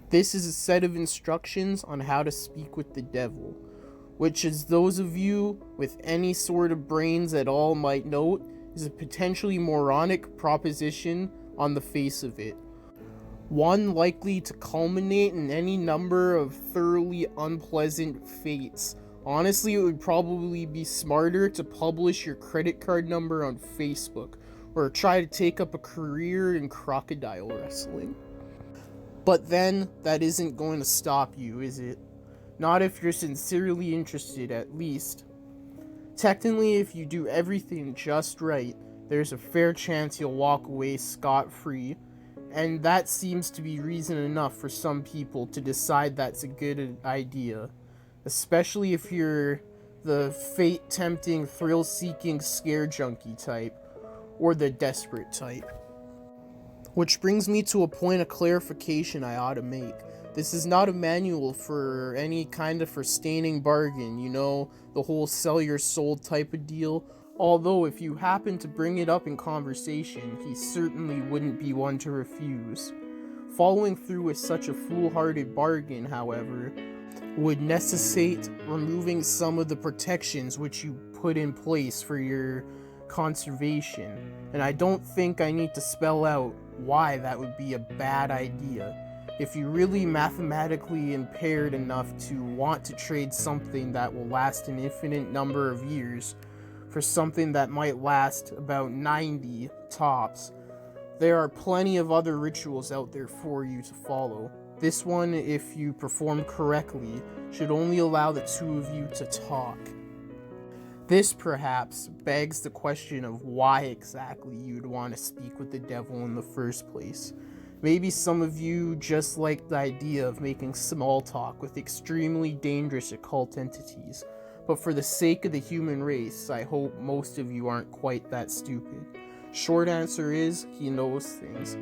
This is a set of instructions on how to speak with the devil, which, as those of you with any sort of brains at all might note, is a potentially moronic proposition on the face of it. One likely to culminate in any number of thoroughly unpleasant fates. Honestly, it would probably be smarter to publish your credit card number on Facebook, or try to take up a career in crocodile wrestling. But then, that isn't going to stop you, is it? Not if you're sincerely interested, at least. Technically, if you do everything just right, there's a fair chance you'll walk away scot-free, and that seems to be reason enough for some people to decide that's a good idea, especially if you're the fate-tempting, thrill-seeking scare junkie type, or the desperate type. Which brings me to a point of clarification I ought to make. This is not a manual for any kind of sustaining bargain, you know, the whole sell your soul type of deal. Although if you happen to bring it up in conversation, he certainly wouldn't be one to refuse. Following through with such a foolhardy bargain, however, would necessitate removing some of the protections which you put in place for your conservation, and I don't think I need to spell out why that would be a bad idea. If you're really mathematically impaired enough to want to trade something that will last an infinite number of years for something that might last about 90 tops, there are plenty of other rituals out there for you to follow. This one, if you perform correctly, should only allow the two of you to talk. This, perhaps, begs the question of why exactly you'd want to speak with the devil in the first place. Maybe some of you just like the idea of making small talk with extremely dangerous occult entities, but for the sake of the human race, I hope most of you aren't quite that stupid. Short answer is, he knows things.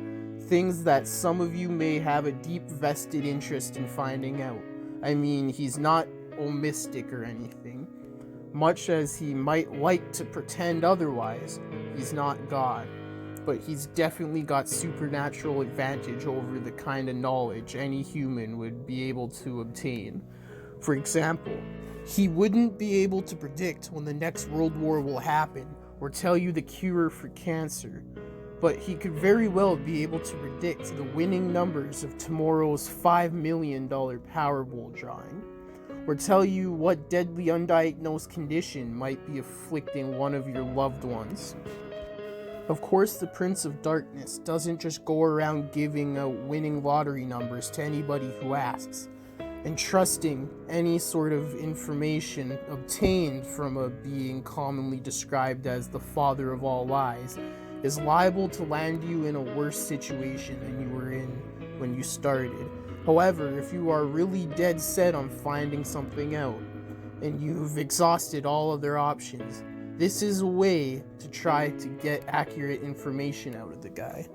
Things that some of you may have a deep vested interest in finding out. I mean, he's not omistic or anything. Much as he might like to pretend otherwise, he's not God. But he's definitely got supernatural advantage over the kind of knowledge any human would be able to obtain. For example, he wouldn't be able to predict when the next world war will happen, or tell you the cure for cancer, but he could very well be able to predict the winning numbers of tomorrow's $5 million Powerball drawing, or tell you what deadly undiagnosed condition might be afflicting one of your loved ones. Of course, the Prince of Darkness doesn't just go around giving out winning lottery numbers to anybody who asks, and trusting any sort of information obtained from a being commonly described as the father of all lies is liable to land you in a worse situation than you were in when you started. However, if you are really dead set on finding something out, and you've exhausted all other options, this is a way to try to get accurate information out of the guy.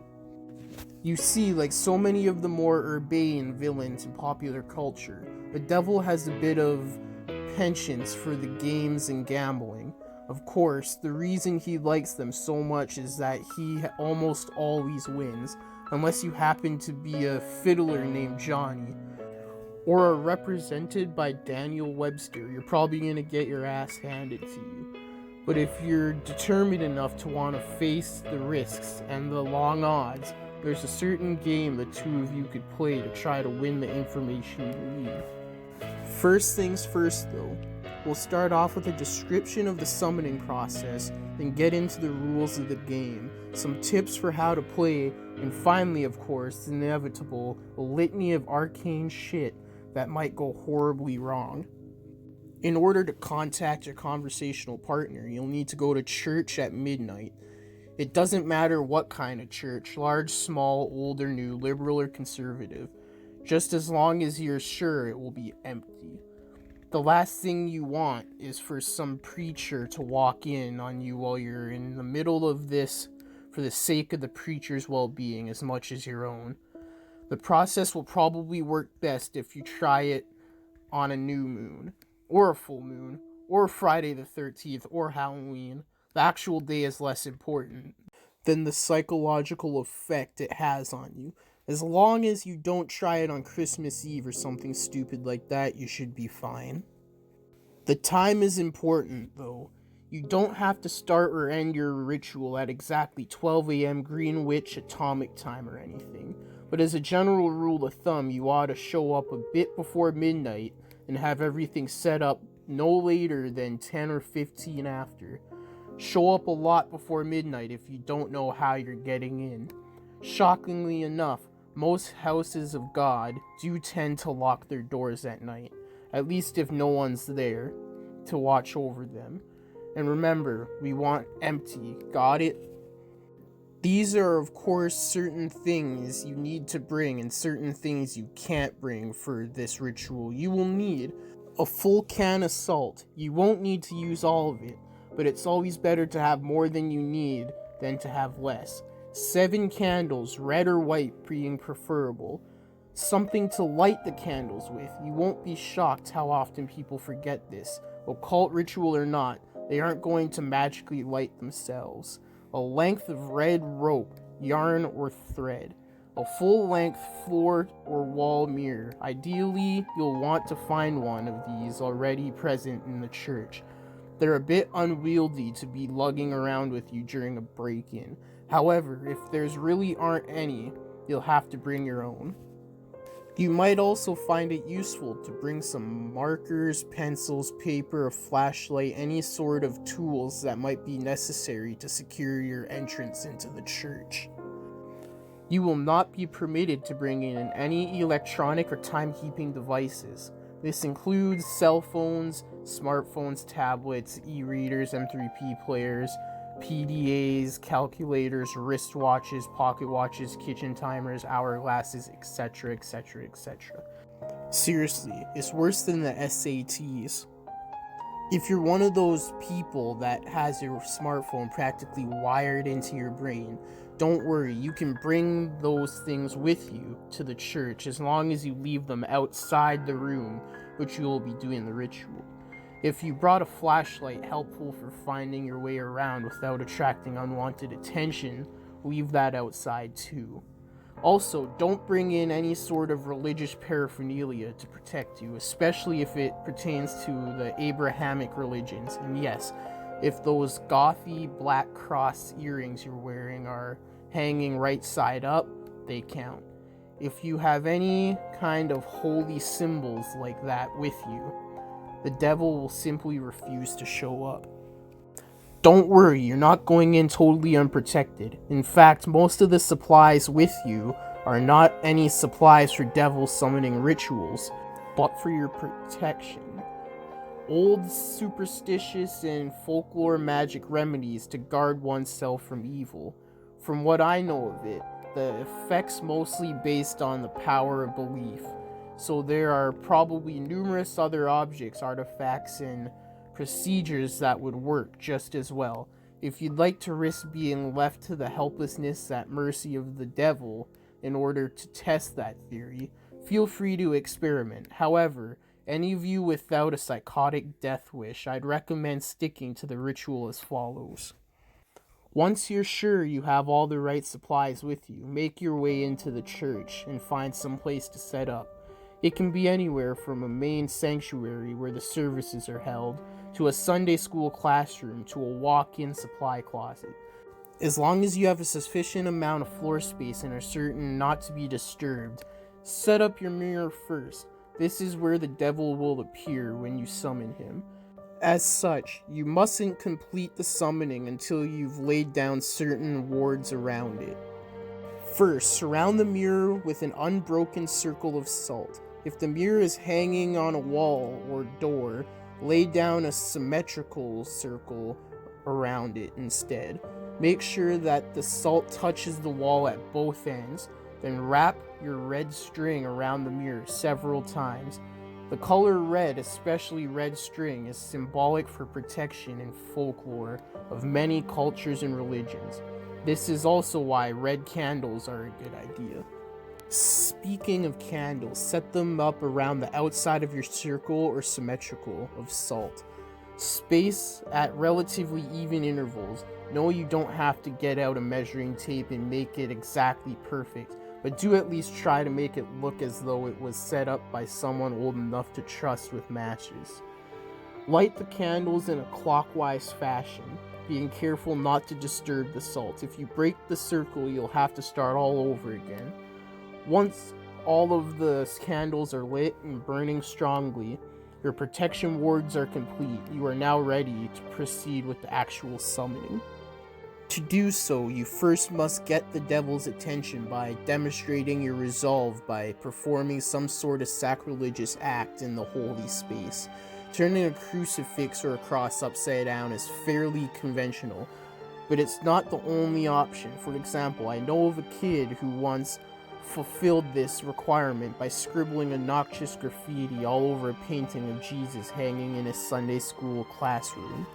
You see, like so many of the more urbane villains in popular culture, the devil has a bit of penchant for the games and gambling. Of course, the reason he likes them so much is that he almost always wins, unless you happen to be a fiddler named Johnny, or are represented by Daniel Webster. You're probably going to get your ass handed to you. But if you're determined enough to want to face the risks and the long odds, there's a certain game the two of you could play to try to win the information you need. First things first though, we'll start off with a description of the summoning process, then get into the rules of the game, some tips for how to play, and finally, of course, the inevitable, a litany of arcane shit that might go horribly wrong. In order to contact your conversational partner, you'll need to go to church at midnight. It doesn't matter what kind of church, large, small, old or new, liberal or conservative, just as long as you're sure it will be empty. The last thing you want is for some preacher to walk in on you while you're in the middle of this for the sake of the preacher's well-being as much as your own. The process will probably work best if you try it on a new moon, or a full moon, or Friday the 13th, or Halloween. The actual day is less important than the psychological effect it has on you. As long as you don't try it on Christmas Eve or something stupid like that, you should be fine. The time is important, though. You don't have to start or end your ritual at exactly 12 a.m. Greenwich Atomic Time or anything, but as a general rule of thumb, you ought to show up a bit before midnight and have everything set up no later than 10 or 15 after. Show up a lot before midnight if you don't know how you're getting in. Shockingly enough, most houses of God do tend to lock their doors at night, at least if no one's there to watch over them. And remember, we want empty, got it? These are, of course, certain things you need to bring and certain things you can't bring for this ritual. You will need a full can of salt. You won't need to use all of it, but it's always better to have more than you need than to have less. 7 candles, red or white being preferable. Something to light the candles with. You won't be shocked how often people forget this. Occult ritual or not, they aren't going to magically light themselves. A length of red rope, yarn, or thread. A full-length floor or wall mirror. Ideally, you'll want to find one of these already present in the church. They're a bit unwieldy to be lugging around with you during a break-in. However, if there's really aren't any, you'll have to bring your own. You might also find it useful to bring some markers, pencils, paper, a flashlight, any sort of tools that might be necessary to secure your entrance into the church. You will not be permitted to bring in any electronic or timekeeping devices. This includes cell phones, smartphones, tablets, e-readers, M3P players, PDAs, calculators, wristwatches, pocket watches, kitchen timers, hourglasses, etc., etc., etc. Seriously, it's worse than the SATs. If you're one of those people that has your smartphone practically wired into your brain, don't worry, you can bring those things with you to the church as long as you leave them outside the room which you will be doing the ritual. If you brought a flashlight helpful for finding your way around without attracting unwanted attention, leave that outside too. Also, don't bring in any sort of religious paraphernalia to protect you, especially if it pertains to the Abrahamic religions. And yes, if those gothy black cross earrings you're wearing are hanging right side up, they count. If you have any kind of holy symbols like that with you, the devil will simply refuse to show up. Don't worry, you're not going in totally unprotected. In fact, most of the supplies with you are not any supplies for devil summoning rituals, but for your protection. Old superstitious and folklore magic remedies to guard oneself from evil. From what I know of it, the effect's mostly based on the power of belief. So there are probably numerous other objects, artifacts, and procedures that would work just as well. If you'd like to risk being left to the helplessness at mercy of the devil in order to test that theory, feel free to experiment. However, any of you without a psychotic death wish, I'd recommend sticking to the ritual as follows. Once you're sure you have all the right supplies with you, make your way into the church and find some place to set up. It can be anywhere from a main sanctuary where the services are held, to a Sunday school classroom, to a walk-in supply closet. As long as you have a sufficient amount of floor space and are certain not to be disturbed, set up your mirror first. This is where the devil will appear when you summon him. As such, you mustn't complete the summoning until you've laid down certain wards around it. First, surround the mirror with an unbroken circle of salt. If the mirror is hanging on a wall or door, lay down a symmetrical circle around it instead. Make sure that the salt touches the wall at both ends, then wrap your red string around the mirror several times. The color red, especially red string, is symbolic for protection in folklore of many cultures and religions. This is also why red candles are a good idea. Speaking of candles, set them up around the outside of your circle or symmetrical of salt. Space at relatively even intervals. No, you don't have to get out a measuring tape and make it exactly perfect, but do at least try to make it look as though it was set up by someone old enough to trust with matches. Light the candles in a clockwise fashion, being careful not to disturb the salt. If you break the circle, you'll have to start all over again. Once all of the candles are lit and burning strongly, your protection wards are complete. You are now ready to proceed with the actual summoning. To do so, you first must get the devil's attention by demonstrating your resolve by performing some sort of sacrilegious act in the holy space. Turning a crucifix or a cross upside down is fairly conventional, but it's not the only option. For example, I know of a kid who once fulfilled this requirement by scribbling obnoxious graffiti all over a painting of Jesus hanging in his Sunday school classroom.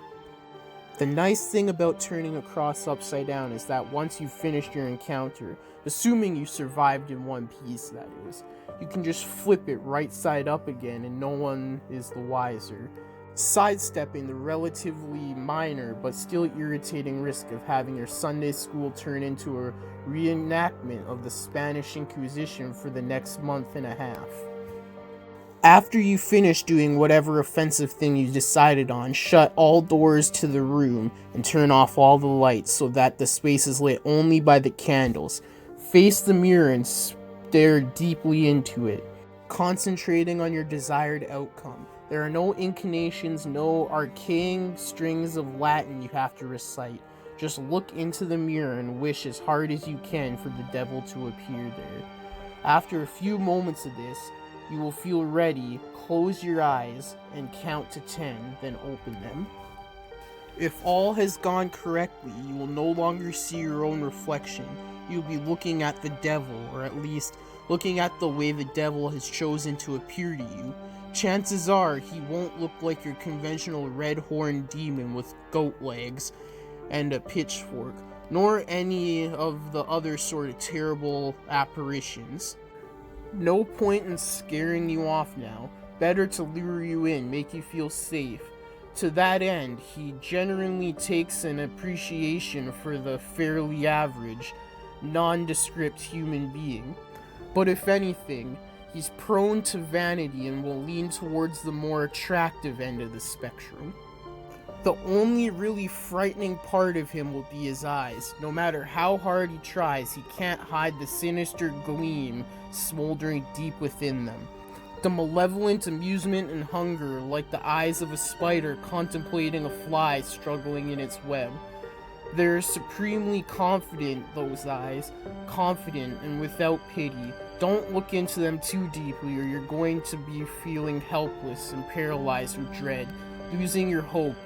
The nice thing about turning a cross upside down is that once you've finished your encounter, assuming you survived in one piece, that is, you can just flip it right side up again and no one is the wiser, sidestepping the relatively minor but still irritating risk of having your Sunday school turn into a reenactment of the Spanish Inquisition for the next month and a half. After you finish doing whatever offensive thing you decided on, shut all doors to the room and turn off all the lights so that the space is lit only by the candles. Face the mirror and stare deeply into it, concentrating on your desired outcome. There are no incantations, no arcane strings of Latin you have to recite. Just look into the mirror and wish as hard as you can for the devil to appear there. After a few moments of this, you will feel ready, close your eyes, and count to 10, then open them. If all has gone correctly, you will no longer see your own reflection. You'll be looking at the devil, or at least looking at the way the devil has chosen to appear to you. Chances are he won't look like your conventional red-horned demon with goat legs and a pitchfork, nor any of the other sort of terrible apparitions. No point in scaring you off now. Better to lure you in, make you feel safe. To that end, he genuinely takes an appreciation for the fairly average, nondescript human being. But if anything, he's prone to vanity and will lean towards the more attractive end of the spectrum. The only really frightening part of him will be his eyes. No matter how hard he tries, he can't hide the sinister gleam smoldering deep within them. The malevolent amusement and hunger, like the eyes of a spider contemplating a fly struggling in its web. They're supremely confident, those eyes, confident and without pity. Don't look into them too deeply or you're going to be feeling helpless and paralyzed with dread, losing your hope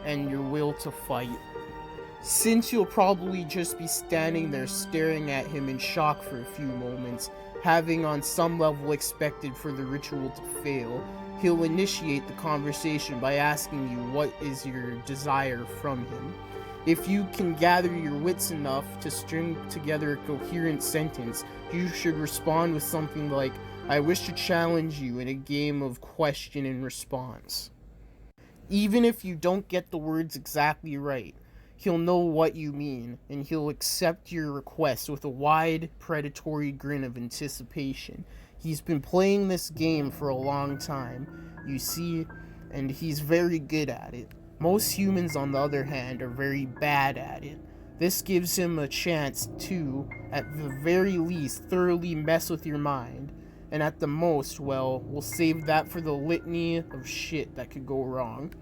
and your will to fight. Since you'll probably just be standing there staring at him in shock for a few moments, having on some level expected for the ritual to fail, he'll initiate the conversation by asking you what is your desire from him. If you can gather your wits enough to string together a coherent sentence, you should respond with something like, "I wish to challenge you in a game of question and response." Even if you don't get the words exactly right, he'll know what you mean, and he'll accept your request with a wide, predatory grin of anticipation. He's been playing this game for a long time, you see, and he's very good at it. Most humans, on the other hand, are very bad at it. This gives him a chance to, at the very least, thoroughly mess with your mind, and at the most, well, we'll save that for the litany of shit that could go wrong.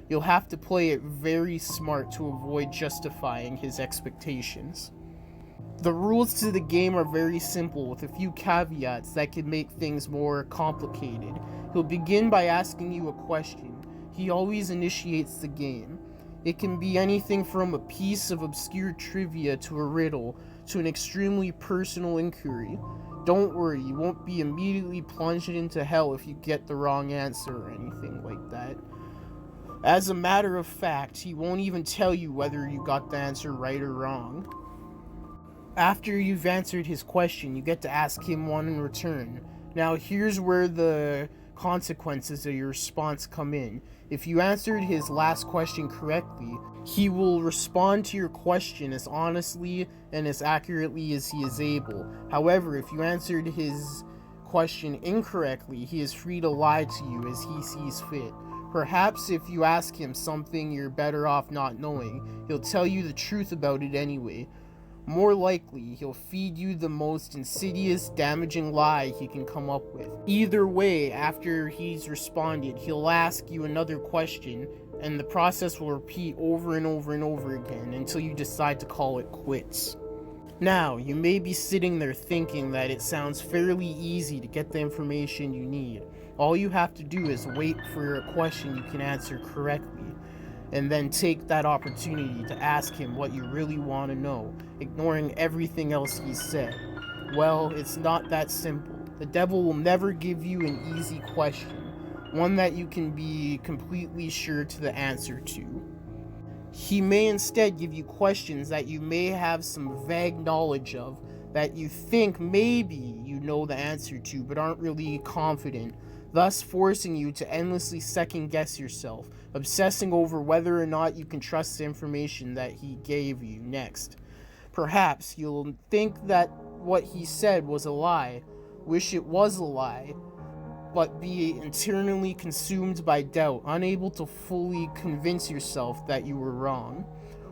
You'll have to play it very smart to avoid justifying his expectations. The rules to the game are very simple, with a few caveats that could make things more complicated. He'll begin by asking you a question. He always initiates the game. It can be anything from a piece of obscure trivia to a riddle, to an extremely personal inquiry. Don't worry, you won't be immediately plunged into hell if you get the wrong answer or anything like that. As a matter of fact, he won't even tell you whether you got the answer right or wrong. After you've answered his question, you get to ask him one in return. Now here's where the consequences of your response come in. If you answered his last question correctly, he will respond to your question as honestly and as accurately as he is able. However, if you answered his question incorrectly, he is free to lie to you as he sees fit. Perhaps if you ask him something you're better off not knowing, he'll tell you the truth about it anyway. More likely, he'll feed you the most insidious, damaging lie he can come up with. Either way, after he's responded, he'll ask you another question, and the process will repeat over and over and over again until you decide to call it quits. Now, you may be sitting there thinking that it sounds fairly easy to get the information you need. All you have to do is wait for a question you can answer correctly, and then take that opportunity to ask him what you really want to know, ignoring everything else he's said. Well, it's not that simple. The devil will never give you an easy question, one that you can be completely sure to the answer to. He may instead give you questions that you may have some vague knowledge of, that you think maybe you know the answer to, but aren't really confident, thus forcing you to endlessly second guess yourself, obsessing over whether or not you can trust the information that he gave you next. Perhaps you'll think that what he said was a lie, wish it was a lie, but be internally consumed by doubt, unable to fully convince yourself that you were wrong.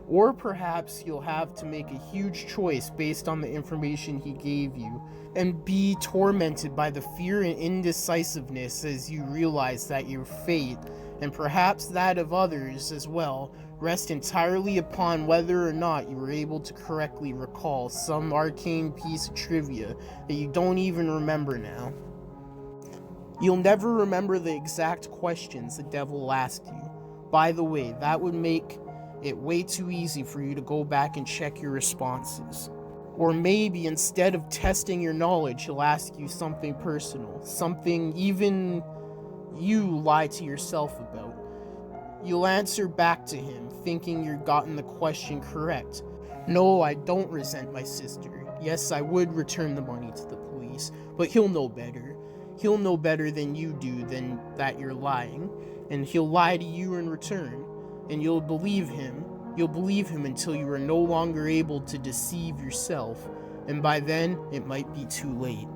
Or perhaps you'll have to make a huge choice based on the information he gave you, and be tormented by the fear and indecisiveness as you realize that your fate, and perhaps that of others as well, rest entirely upon whether or not you were able to correctly recall some arcane piece of trivia that you don't even remember now. You'll never remember the exact questions the devil asked you. By the way, that would make it way too easy for you to go back and check your responses. Or maybe instead of testing your knowledge, he'll ask you something personal, something even you lie to yourself about. You'll answer back to him, thinking you've gotten the question correct. No, I don't resent my sister. Yes, I would return the money to the police, but he'll know better. He'll know better than you do than that you're lying, and he'll lie to you in return, and you'll believe him. You'll believe him until you are no longer able to deceive yourself, and by then, it might be too late.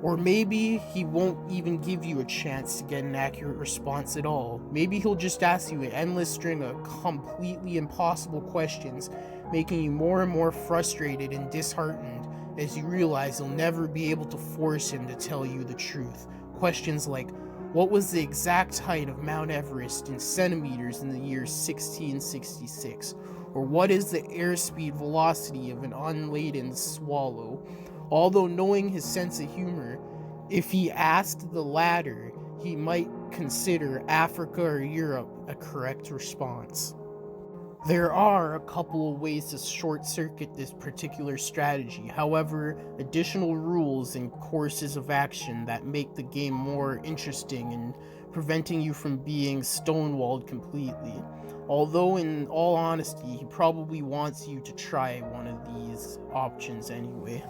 Or maybe he won't even give you a chance to get an accurate response at all. Maybe he'll just ask you an endless string of completely impossible questions, making you more and more frustrated and disheartened as you realize you'll never be able to force him to tell you the truth. Questions like, what was the exact height of Mount Everest in centimeters in the year 1666? Or what is the airspeed velocity of an unladen swallow? Although knowing his sense of humor, if he asked the latter, he might consider Africa or Europe a correct response. There are a couple of ways to short-circuit this particular strategy. However, additional rules and courses of action that make the game more interesting and preventing you from being stonewalled completely. Although in all honesty, he probably wants you to try one of these options anyway.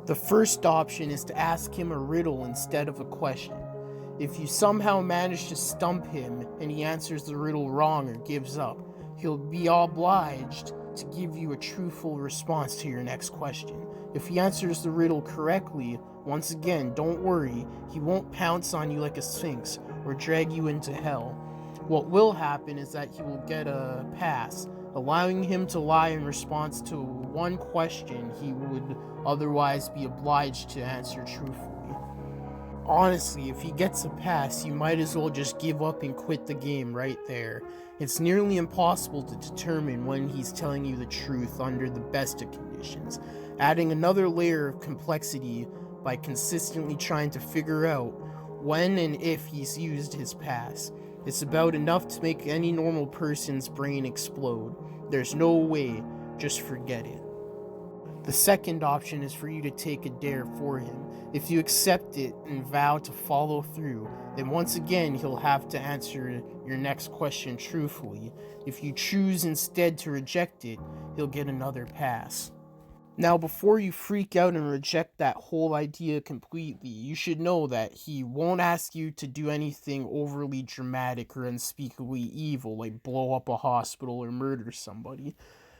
The first option is to ask him a riddle instead of a question. If you somehow manage to stump him and he answers the riddle wrong or gives up, he'll be obliged to give you a truthful response to your next question. If he answers the riddle correctly, once again, don't worry, he won't pounce on you like a sphinx or drag you into hell. What will happen is that he will get a pass, allowing him to lie in response to one question he would otherwise be obliged to answer truthfully. Honestly, if he gets a pass, you might as well just give up and quit the game right there. It's nearly impossible to determine when he's telling you the truth under the best of conditions, adding another layer of complexity by consistently trying to figure out when and if he's used his pass. It's about enough to make any normal person's brain explode. There's no way, just forget it. The second option is for you to take a dare for him. If you accept it and vow to follow through, then once again he'll have to answer your next question truthfully. If you choose instead to reject it, he'll get another pass. Now, before you freak out and reject that whole idea completely, you should know that he won't ask you to do anything overly dramatic or unspeakably evil, like blow up a hospital or murder somebody.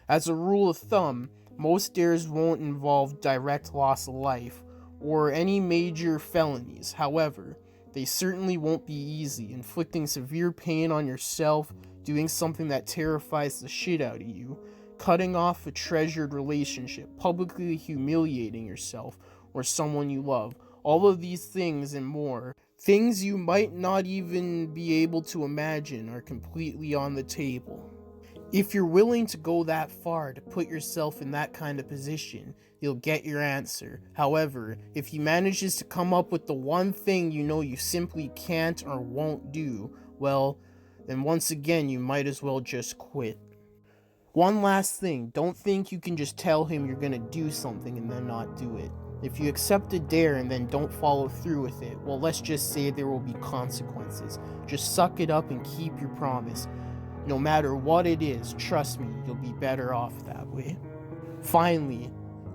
As a rule of thumb, most dares won't involve direct loss of life or any major felonies. However, they certainly won't be easy, inflicting severe pain on yourself, doing something that terrifies the shit out of you, cutting off a treasured relationship, publicly humiliating yourself or someone you love. All of these things and more, things you might not even be able to imagine, are completely on the table. If you're willing to go that far to put yourself in that kind of position, you'll get your answer. However, if he manages to come up with the one thing you know you simply can't or won't do, well, then once again you might as well just quit. One last thing, don't think you can just tell him you're gonna do something and then not do it. If you accept a dare and then don't follow through with it, well, let's just say there will be consequences. Just suck it up and keep your promise. No matter what it is, trust me, you'll be better off that way. Finally,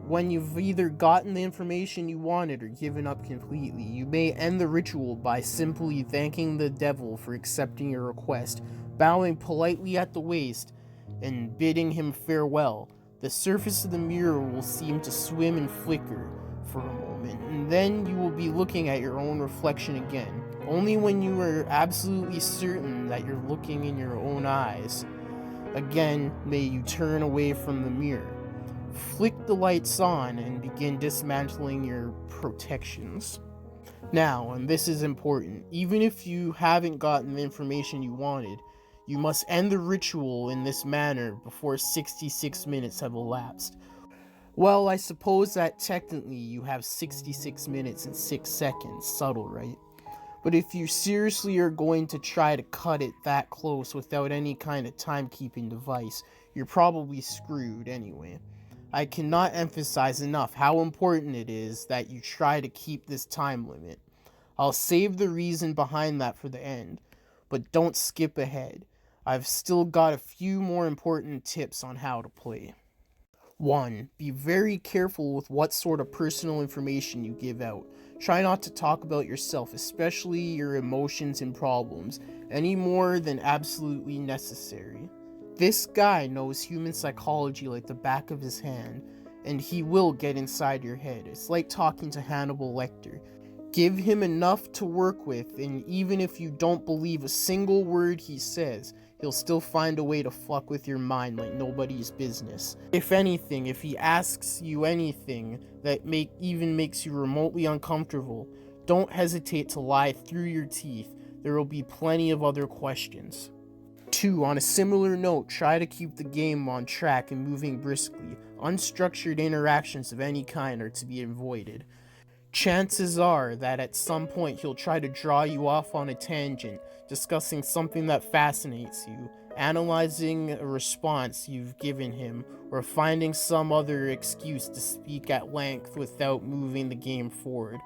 when you've either gotten the information you wanted or given up completely, you may end the ritual by simply thanking the devil for accepting your request, bowing politely at the waist, and bidding him farewell. The surface of the mirror will seem to swim and flicker for a moment, and then you will be looking at your own reflection again. Only when you are absolutely certain that you're looking in your own eyes. Again, may you turn away from the mirror. Flick the lights on and begin dismantling your protections. Now, and this is important, even if you haven't gotten the information you wanted, you must end the ritual in this manner before 66 minutes have elapsed. Well, I suppose that technically you have 66 minutes and 6 seconds. Subtle, right? But if you seriously are going to try to cut it that close without any kind of timekeeping device, you're probably screwed anyway. I cannot emphasize enough how important it is that you try to keep this time limit. I'll save the reason behind that for the end, but don't skip ahead. I've still got a few more important tips on how to play. 1. Be very careful with what sort of personal information you give out. Try not to talk about yourself, especially your emotions and problems, any more than absolutely necessary. This guy knows human psychology like the back of his hand, and he will get inside your head. It's like talking to Hannibal Lecter. Give him enough to work with, and even if you don't believe a single word he says, he'll still find a way to fuck with your mind like nobody's business. If anything, if he asks you anything that even makes you remotely uncomfortable, don't hesitate to lie through your teeth. There will be plenty of other questions. 2. On a similar note, try to keep the game on track and moving briskly. Unstructured interactions of any kind are to be avoided. Chances are that at some point he'll try to draw you off on a tangent, discussing something that fascinates you, analyzing a response you've given him, or finding some other excuse to speak at length without moving the game forward.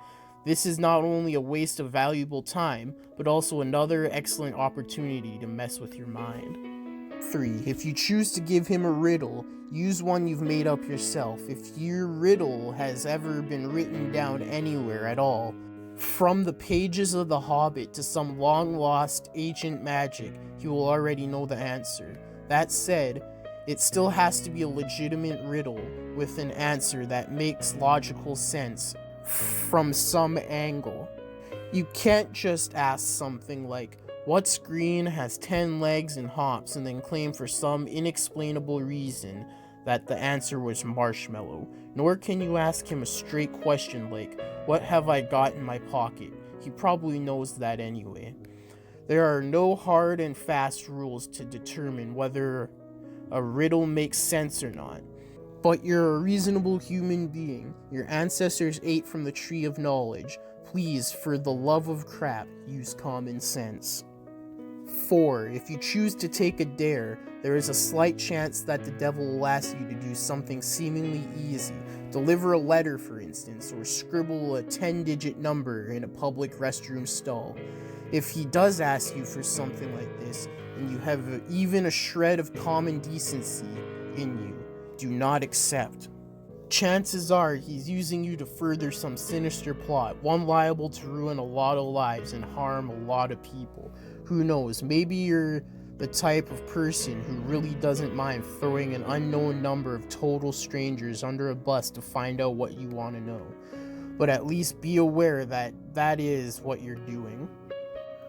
This is not only a waste of valuable time, but also another excellent opportunity to mess with your mind. 3. If you choose to give him a riddle, use one you've made up yourself. If your riddle has ever been written down anywhere at all, from the pages of The Hobbit to some long-lost ancient magic, he will already know the answer. That said, it still has to be a legitimate riddle with an answer that makes logical sense from some angle. You can't just ask something like, what screen has 10 legs and hops, and then claim for some inexplainable reason that the answer was marshmallow. Nor can you ask him a straight question like, what have I got in my pocket? He probably knows that anyway. There are no hard and fast rules to determine whether a riddle makes sense or not. But you're a reasonable human being. Your ancestors ate from the tree of knowledge. Please, for the love of crap, use common sense. 4. If you choose to take a dare, there is a slight chance that the devil will ask you to do something seemingly easy. Deliver a letter, for instance, or scribble a 10-digit number in a public restroom stall. If he does ask you for something like this, and you have even a shred of common decency in you, do not accept. Chances are he's using you to further some sinister plot, one liable to ruin a lot of lives and harm a lot of people. Who knows, maybe you're the type of person who really doesn't mind throwing an unknown number of total strangers under a bus to find out what you want to know. But at least be aware that that is what you're doing.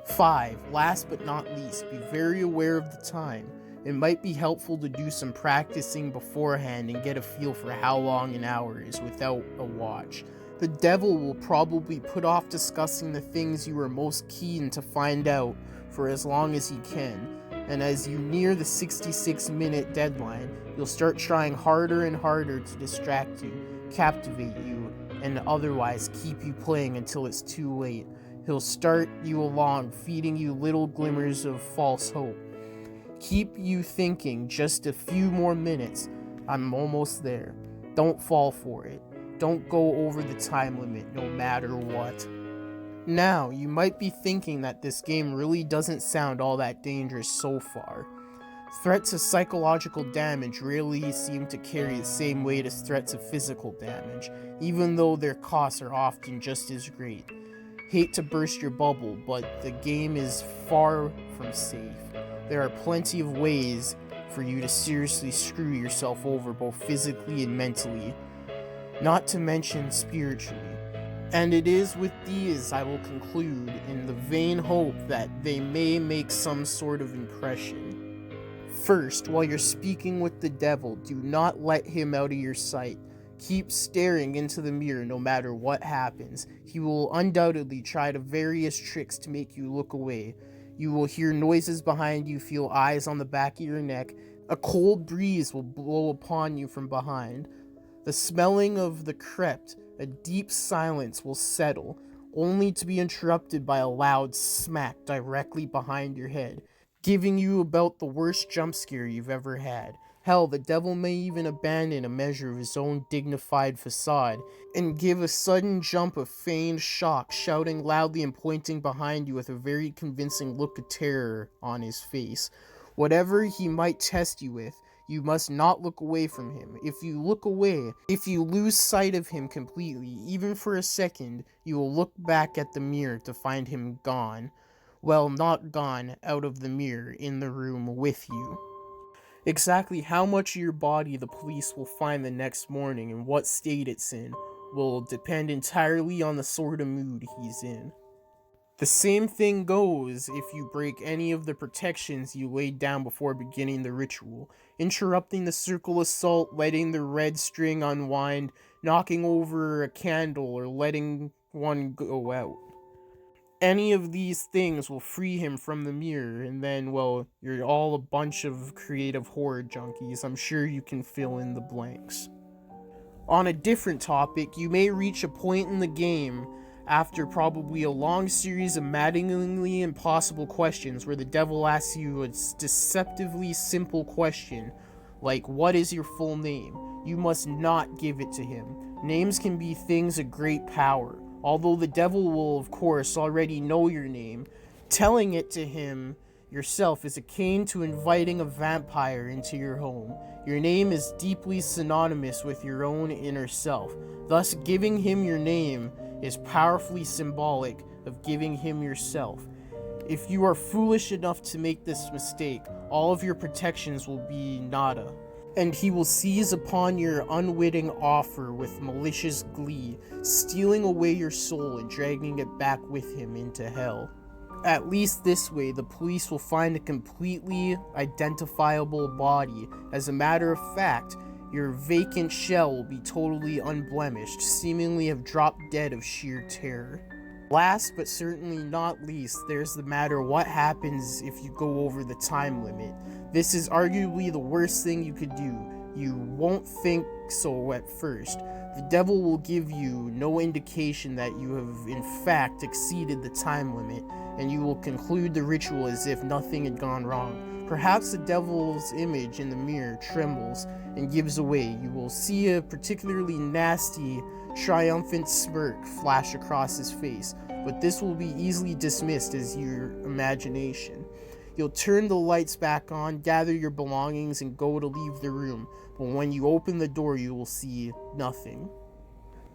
5. Last but not least, be very aware of the time. It might be helpful to do some practicing beforehand and get a feel for how long an hour is without a watch. The devil will probably put off discussing the things you are most keen to find out for as long as he can, and as you near the 66-minute deadline, you'll start trying harder and harder to distract you, captivate you, and otherwise keep you playing until it's too late. He'll start you along, feeding you little glimmers of false hope. Keep you thinking just a few more minutes. I'm almost there. Don't fall for it. Don't go over the time limit, no matter what. Now, you might be thinking that this game really doesn't sound all that dangerous so far. Threats of psychological damage rarely seem to carry the same weight as threats of physical damage, even though their costs are often just as great. Hate to burst your bubble, but the game is far from safe. There are plenty of ways for you to seriously screw yourself over both physically and mentally, not to mention spiritually. And it is with these I will conclude, in the vain hope that they may make some sort of impression. First, while you're speaking with the devil, do not let him out of your sight. Keep staring into the mirror no matter what happens. He will undoubtedly try to various tricks to make you look away. You will hear noises behind you, feel eyes on the back of your neck. A cold breeze will blow upon you from behind. The smelling of the crept, a deep silence will settle, only to be interrupted by a loud smack directly behind your head, giving you about the worst jump scare you've ever had. Hell, the devil may even abandon a measure of his own dignified facade and give a sudden jump of feigned shock, shouting loudly and pointing behind you with a very convincing look of terror on his face. Whatever he might test you with, you must not look away from him. If you look away, if you lose sight of him completely, even for a second, you will look back at the mirror to find him gone. Well, not gone out of the mirror, in the room with you. Exactly how much of your body the police will find the next morning and what state it's in will depend entirely on the sort of mood he's in. The same thing goes if you break any of the protections you laid down before beginning the ritual, interrupting the circle assault, letting the red string unwind, knocking over a candle, or letting one go out. Any of these things will free him from the mirror, and then, well, you're all a bunch of creative horror junkies. I'm sure you can fill in the blanks. On a different topic, you may reach a point in the game after probably a long series of maddeningly impossible questions where the devil asks you a deceptively simple question, like, what is your full name? You must not give it to him. Names can be things of great power. Although the devil will, of course, already know your name, telling it to him yourself is akin to inviting a vampire into your home. Your name is deeply synonymous with your own inner self. Thus, giving him your name is powerfully symbolic of giving him yourself. If you are foolish enough to make this mistake, all of your protections will be nada, and he will seize upon your unwitting offer with malicious glee, stealing away your soul and dragging it back with him into hell. At least this way, the police will find a completely identifiable body. As a matter of fact, your vacant shell will be totally unblemished, seemingly have dropped dead of sheer terror. Last but certainly not least, there's the matter what happens if you go over the time limit. This is arguably the worst thing you could do. You won't think so at first. The devil will give you no indication that you have in fact exceeded the time limit, and you will conclude the ritual as if nothing had gone wrong. Perhaps the devil's image in the mirror trembles and gives away. You will see a particularly nasty, triumphant smirk flash across his face, but this will be easily dismissed as your imagination. You'll turn the lights back on, gather your belongings, and go to leave the room. But when you open the door, you will see nothing.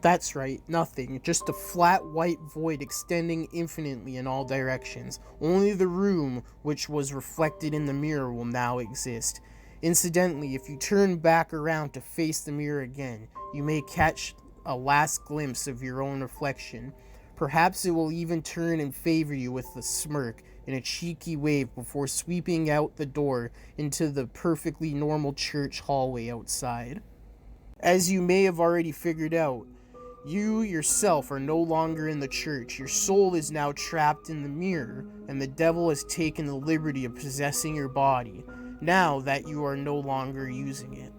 That's right, nothing. Just a flat white void extending infinitely in all directions. Only the room, which was reflected in the mirror, will now exist. Incidentally, if you turn back around to face the mirror again, you may catch a last glimpse of your own reflection. Perhaps it will even turn and favor you with a smirk and a cheeky wave before sweeping out the door into the perfectly normal church hallway outside. As you may have already figured out, you yourself are no longer in the church. Your soul is now trapped in the mirror, and the devil has taken the liberty of possessing your body, now that you are no longer using it.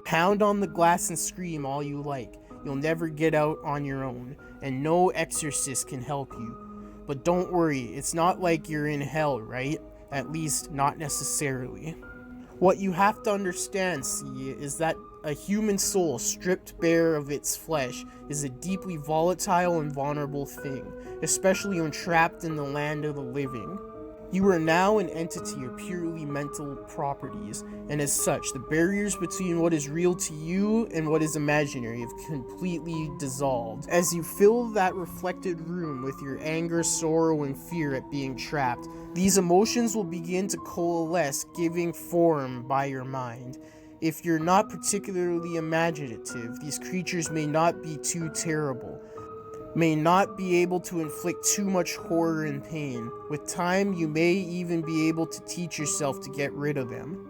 Pound on the glass and scream all you like. You'll never get out on your own, and no exorcist can help you. But don't worry, it's not like you're in hell, right? At least, not necessarily. What you have to understand, see, is that a human soul stripped bare of its flesh is a deeply volatile and vulnerable thing, especially when trapped in the land of the living. You are now an entity of purely mental properties, and as such, the barriers between what is real to you and what is imaginary have completely dissolved. As you fill that reflected room with your anger, sorrow, and fear at being trapped, these emotions will begin to coalesce, giving form by your mind. If you're not particularly imaginative, these creatures may not be too terrible, may not be able to inflict too much horror and pain. With time, you may even be able to teach yourself to get rid of them.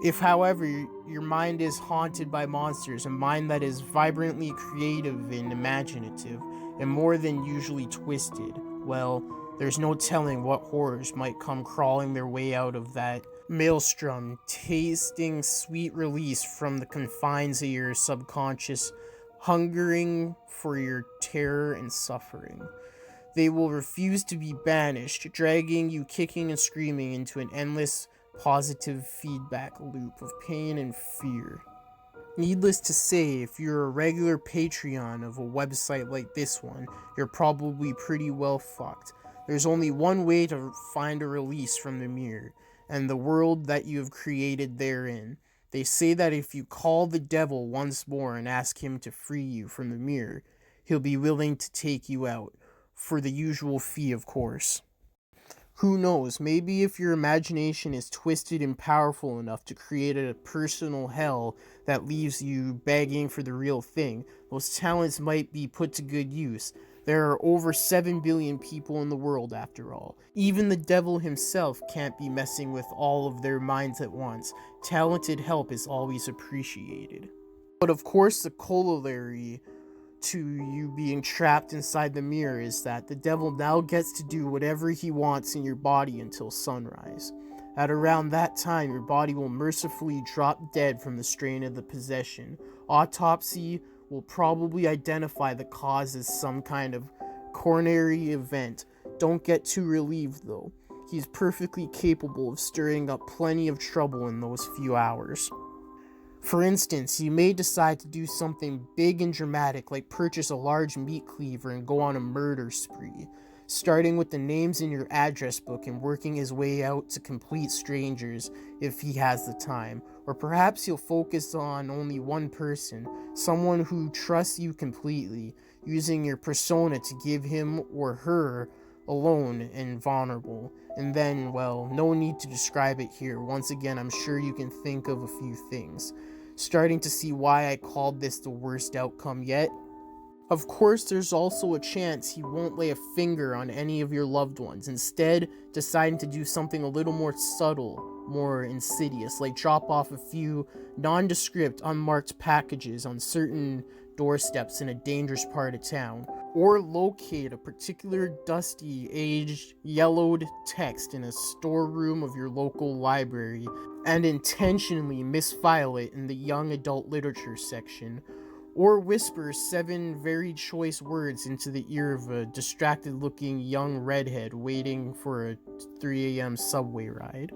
If, however, your mind is haunted by monsters, a mind that is vibrantly creative and imaginative, and more than usually twisted, well, there's no telling what horrors might come crawling their way out of that maelstrom, tasting sweet release from the confines of your subconscious, hungering for your terror and suffering. They will refuse to be banished, dragging you kicking and screaming into an endless positive feedback loop of pain and fear. Needless to say, if you're a regular Patreon of a website like this one, you're probably pretty well fucked. There's only one way to find a release from the mirror, and the world that you have created therein. They say that if you call the devil once more and ask him to free you from the mirror, he'll be willing to take you out, for the usual fee, of course. Who knows, maybe if your imagination is twisted and powerful enough to create a personal hell that leaves you begging for the real thing, those talents might be put to good use. There are over 7 billion people in the world, after all. Even the devil himself can't be messing with all of their minds at once. Talented help is always appreciated. But of course, the corollary to you being trapped inside the mirror is that the devil now gets to do whatever he wants in your body until sunrise. At around that time, your body will mercifully drop dead from the strain of the possession. Autopsy will probably identify the cause as some kind of coronary event. Don't get too relieved though. He's perfectly capable of stirring up plenty of trouble in those few hours. For instance, you may decide to do something big and dramatic, like purchase a large meat cleaver and go on a murder spree, starting with the names in your address book and working his way out to complete strangers if he has the time. Or perhaps he'll focus on only one person, someone who trusts you completely, using your persona to give him or her alone and vulnerable. And then, well, no need to describe it here. Once again, I'm sure you can think of a few things. Starting to see why I called this the worst outcome yet? Of course, there's also a chance he won't lay a finger on any of your loved ones, instead deciding to do something a little more subtle, more insidious, like drop off a few nondescript, unmarked packages on certain doorsteps in a dangerous part of town, or locate a particular dusty, aged, yellowed text in a storeroom of your local library and intentionally misfile it in the young adult literature section, or whisper 7 very choice words into the ear of a distracted-looking young redhead waiting for a 3 a.m. subway ride.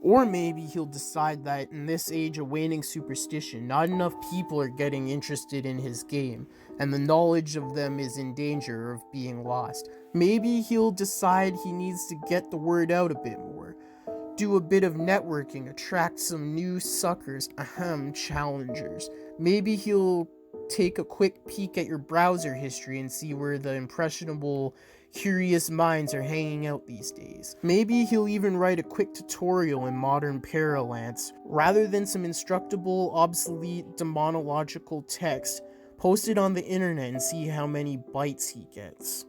Or maybe he'll decide that in this age of waning superstition, not enough people are getting interested in his game, and the knowledge of them is in danger of being lost. Maybe he'll decide he needs to get the word out a bit more. do a bit of networking, attract some new suckers, challengers. Maybe he'll take a quick peek at your browser history and see where the impressionable, curious minds are hanging out these days. Maybe he'll even write a quick tutorial in modern Paralance, rather than some instructable, obsolete, demonological text. Post it on the internet and see how many bites he gets.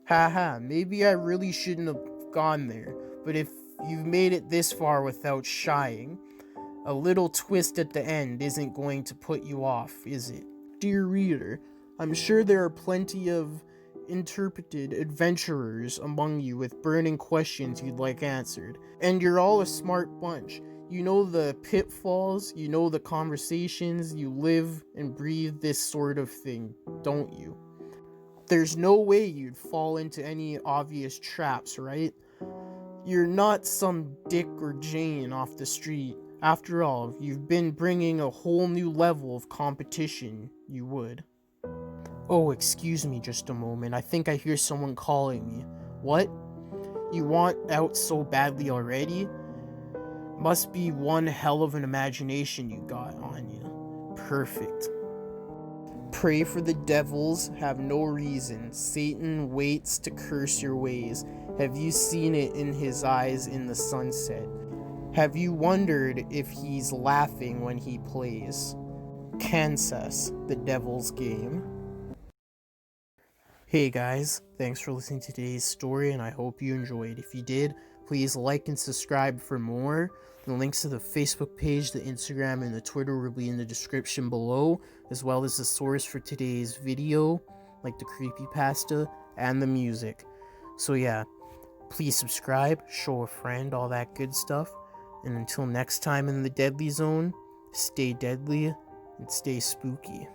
Haha, maybe I really shouldn't have gone there, but if you've made it this far without shying, a little twist at the end isn't going to put you off, is it? Dear reader, I'm sure there are plenty of interpreted adventurers among you with burning questions you'd like answered, and you're all a smart bunch. You know the pitfalls, you know the conversations, you live and breathe this sort of thing, don't you? There's no way you'd fall into any obvious traps, right? You're not some Dick or Jane off the street. After all, you've been bringing a whole new level of competition, you would. Oh, excuse me just a moment. I think I hear someone calling me. What? You want out so badly already? Must be one hell of an imagination you got on you. Perfect. Pray for the devils, have no reason. Satan waits to curse your ways. Have you seen it in his eyes in the sunset? Have you wondered if he's laughing when he plays? Kansas, the devil's game. Hey guys, thanks for listening to today's story, and I hope you enjoyed. If you did, please like and subscribe for more. The links to the Facebook page, the Instagram, and the Twitter will be in the description below, as well as the source for today's video, like the creepypasta, and the music. So yeah, please subscribe, show a friend, all that good stuff. And until next time in the Deadly Zone, stay deadly and stay spooky.